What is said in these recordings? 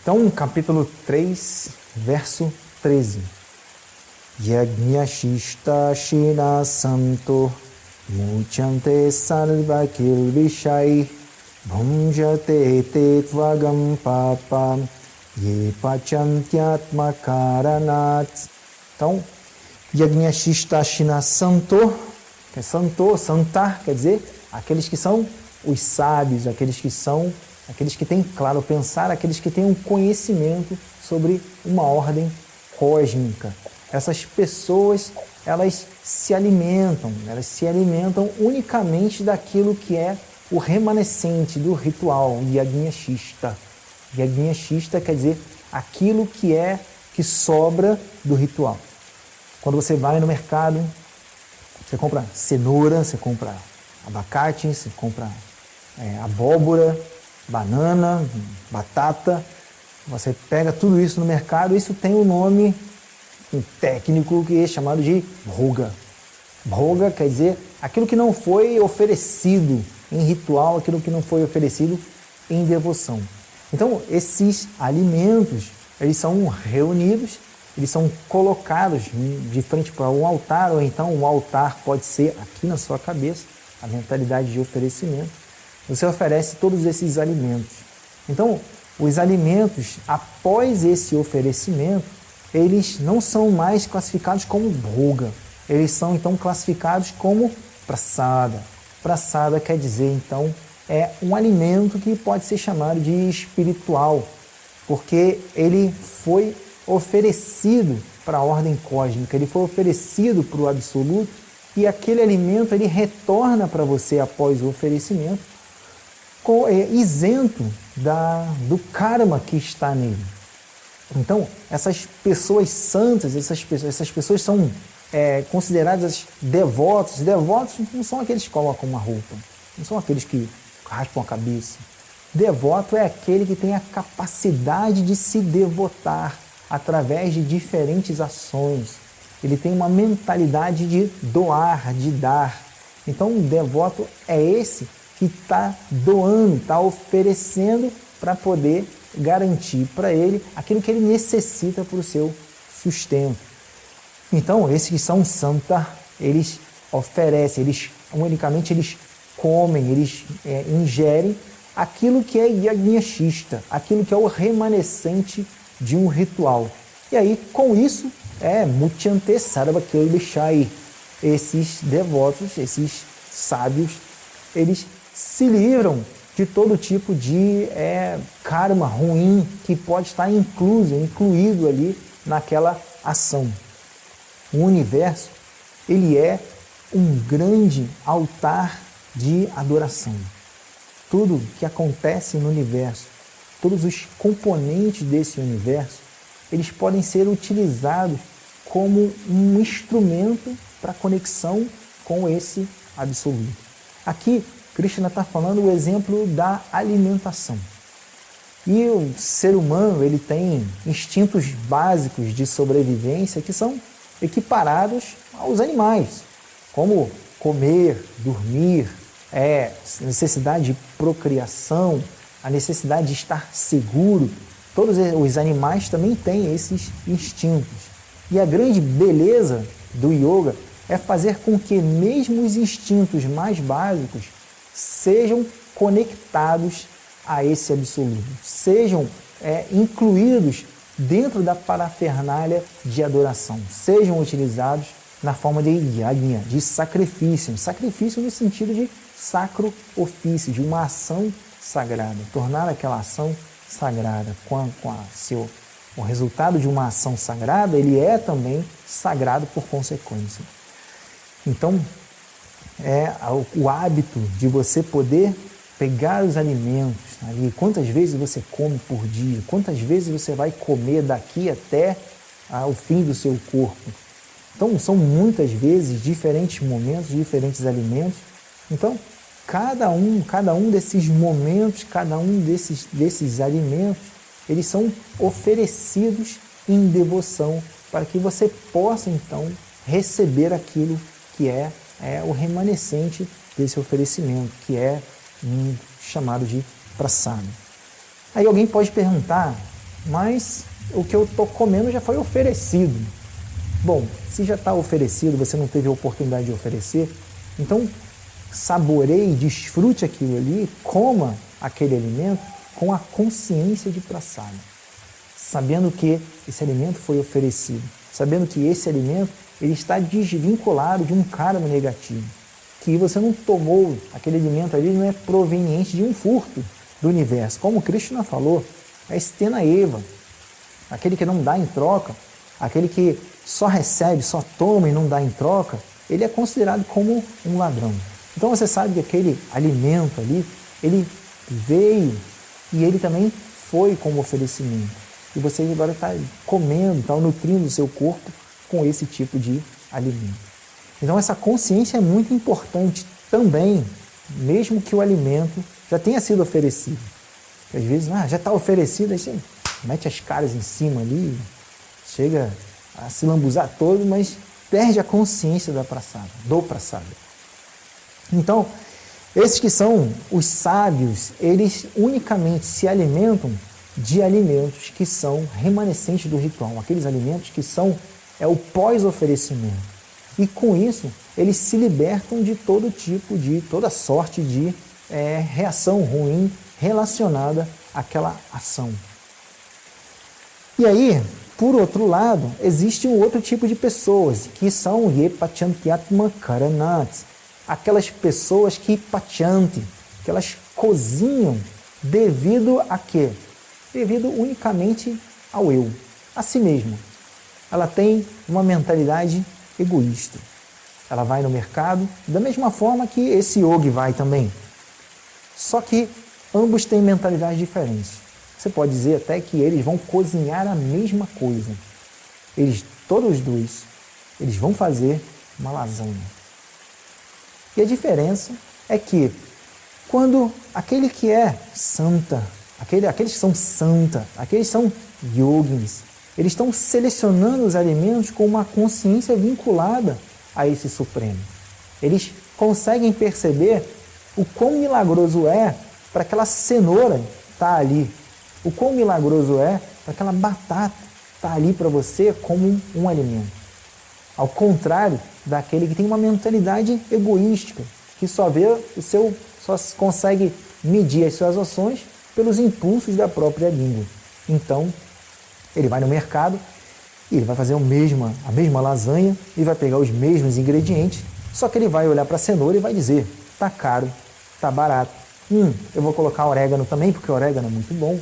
Então, capítulo 3, verso 13. Yajñashishta shina santo muchante sarva kilvishai bhunjate te tvagam papa ye pachantyatma karanat. Então, Yajñashishta shina santo, que é santo, santar, quer dizer, aqueles que são os sábios, aqueles que têm claro pensar, aqueles que têm um conhecimento sobre uma ordem cósmica. Essas pessoas, elas se alimentam unicamente daquilo que é o remanescente do ritual, Yajñashishta. Yajñashishta quer dizer aquilo que sobra do ritual. Quando você vai no mercado, você compra cenoura, você compra abacate, você compra abóbora, banana, batata, você pega tudo isso no mercado, isso tem um nome técnico que é chamado de bhoga. Bhoga quer dizer aquilo que não foi oferecido em ritual, aquilo que não foi oferecido em devoção. Então, esses alimentos, eles são reunidos, eles são colocados de frente para um altar, ou então um altar pode ser aqui na sua cabeça, a mentalidade de oferecimento. Você oferece todos esses alimentos. Então, os alimentos, após esse oferecimento, eles não são mais classificados como bhoga. Eles são, então, classificados como prasada. Prasada quer dizer, então, é um alimento que pode ser chamado de espiritual, porque ele foi oferecido para a ordem cósmica, ele foi oferecido para o absoluto, e aquele alimento ele retorna para você após o oferecimento, isento do karma que está nele. Então, essas pessoas santas, essas pessoas são consideradas devotos. Devotos não são aqueles que colocam uma roupa, não são aqueles que raspam a cabeça. Devoto é aquele que tem a capacidade de se devotar através de diferentes ações. Ele tem uma mentalidade de doar, de dar. Então, um devoto é esse que está doando, está oferecendo para poder garantir para ele aquilo que ele necessita para o seu sustento. Então, esses que são santa, eles oferecem, unicamente eles comem, eles ingerem aquilo que é Yajñashishta, aquilo que é o remanescente de um ritual. E aí, com isso, Mutyante Sarva Kilvishai. Esses devotos, esses sábios, eles se livram de todo tipo de karma ruim que pode estar incluído ali naquela ação. O universo, ele é um grande altar de adoração. Tudo que acontece no universo, todos os componentes desse universo, eles podem ser utilizados como um instrumento para conexão com esse absoluto. Aqui, Krishna está falando o exemplo da alimentação. E o ser humano ele tem instintos básicos de sobrevivência que são equiparados aos animais, como comer, dormir, necessidade de procriação, a necessidade de estar seguro. Todos os animais também têm esses instintos. E a grande beleza do yoga é fazer com que mesmo os instintos mais básicos sejam conectados a esse absoluto, sejam incluídos dentro da parafernália de adoração, sejam utilizados na forma de yajna, de sacrifício no sentido de sacro ofício, de uma ação sagrada, tornar aquela ação sagrada. O resultado de uma ação sagrada, ele é também sagrado por consequência. Então, o hábito de você poder pegar os alimentos ali, quantas vezes você come por dia, quantas vezes você vai comer daqui até o fim do seu corpo. Então, são muitas vezes diferentes momentos, diferentes alimentos. Então, cada um desses momentos, cada um desses alimentos, eles são oferecidos em devoção para que você possa, então, receber aquilo que é o remanescente desse oferecimento, que é chamado de prasada. Aí alguém pode perguntar, mas o que eu estou comendo já foi oferecido. Bom, se já está oferecido, você não teve a oportunidade de oferecer, então saboreie, desfrute aquilo ali, coma aquele alimento com a consciência de prasada, sabendo que esse alimento foi oferecido, sabendo que esse alimento ele está desvinculado de um karma negativo, que você não tomou, aquele alimento ali não é proveniente de um furto do universo, como Krishna falou, é Stena Eva, aquele que não dá em troca, aquele que só recebe, só toma e não dá em troca, ele é considerado como um ladrão. Então você sabe que aquele alimento ali, ele veio e ele também foi como oferecimento. E você agora está comendo, está nutrindo o seu corpo com esse tipo de alimento. Então essa consciência é muito importante também, mesmo que o alimento já tenha sido oferecido. Porque às vezes, já está oferecido, aí você mete as caras em cima ali, chega a se lambuzar todo, mas perde a consciência da prasada, do prasada. Então, esses que são os sábios, eles unicamente se alimentam de alimentos que são remanescentes do ritual, aqueles alimentos que são o pós-oferecimento. E com isso, eles se libertam de todo tipo de, toda sorte de reação ruim relacionada àquela ação. E aí, por outro lado, existe um outro tipo de pessoas, que são Yepachantyatma Karanat, aquelas pessoas que pachanti, que elas cozinham devido a quê? Devido unicamente ao eu, a si mesmo. Ela tem uma mentalidade egoísta. Ela vai no mercado da mesma forma que esse yogi vai também. Só que ambos têm mentalidades diferentes. Você pode dizer até que eles vão cozinhar a mesma coisa. Todos os dois, eles vão fazer uma lasanha. E a diferença é que quando aquele que é santa, aqueles que são santa, aqueles que são yogis, eles estão selecionando os alimentos com uma consciência vinculada a esse Supremo. Eles conseguem perceber o quão milagroso é para aquela cenoura estar ali, o quão milagroso é para aquela batata estar ali para você como um alimento. Ao contrário daquele que tem uma mentalidade egoística, que só consegue medir as suas ações pelos impulsos da própria língua. Então, ele vai no mercado e ele vai fazer a mesma lasanha e vai pegar os mesmos ingredientes, só que ele vai olhar para a cenoura e vai dizer, tá caro, tá barato, eu vou colocar orégano também, porque o orégano é muito bom,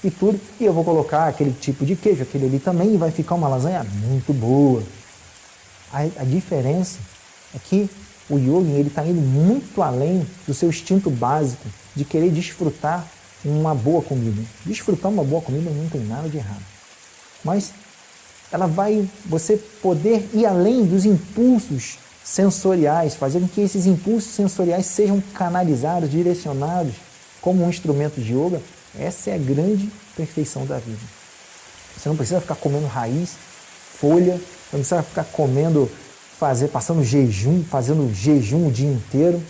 e tudo, e eu vou colocar aquele tipo de queijo, aquele ali também, e vai ficar uma lasanha muito boa. A diferença é que o yogi está indo muito além do seu instinto básico de querer desfrutar uma boa comida. Desfrutar uma boa comida não tem nada de errado. Mas você poder ir além dos impulsos sensoriais, fazer com que esses impulsos sensoriais sejam canalizados, direcionados como um instrumento de yoga, essa é a grande perfeição da vida. Você não precisa ficar comendo raiz, folha, você não precisa ficar comendo, fazendo jejum o dia inteiro,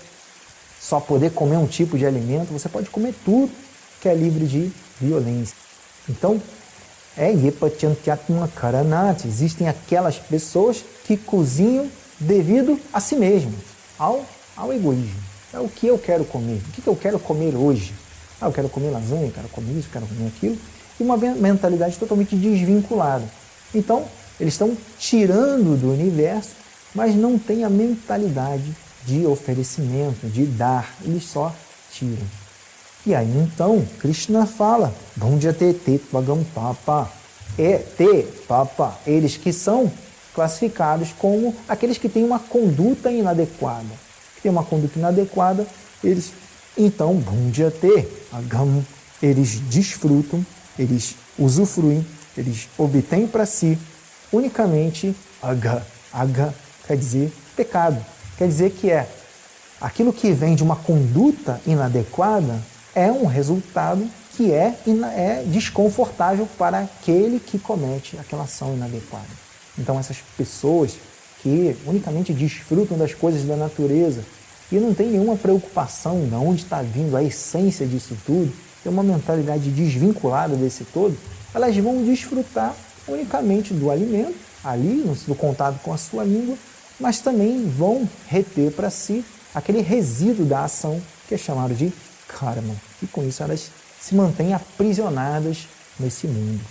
só poder comer um tipo de alimento. Você pode comer tudo que é livre de violência. Então, Yepachantyatma Karanat. Existem aquelas pessoas que cozinham devido a si mesmas, ao egoísmo. É o que eu quero comer, o que eu quero comer hoje. Eu quero comer lasanha, eu quero comer isso, eu quero comer aquilo. E uma mentalidade totalmente desvinculada. Então, eles estão tirando do universo, mas não têm a mentalidade de oferecimento, de dar. Eles só tiram. E aí, então, Krishna fala, eles que são classificados como aqueles que têm uma conduta inadequada. Que têm uma conduta inadequada, então, eles desfrutam, eles usufruem, eles obtêm para si unicamente aga quer dizer pecado. Quer dizer que aquilo que vem de uma conduta inadequada é um resultado que é desconfortável para aquele que comete aquela ação inadequada. Então essas pessoas que unicamente desfrutam das coisas da natureza e não tem nenhuma preocupação de onde está vindo a essência disso tudo, tem uma mentalidade desvinculada desse todo, elas vão desfrutar unicamente do alimento, ali, no contato com a sua língua, mas também vão reter para si aquele resíduo da ação que é chamado de karma. E com isso elas se mantêm aprisionadas nesse mundo.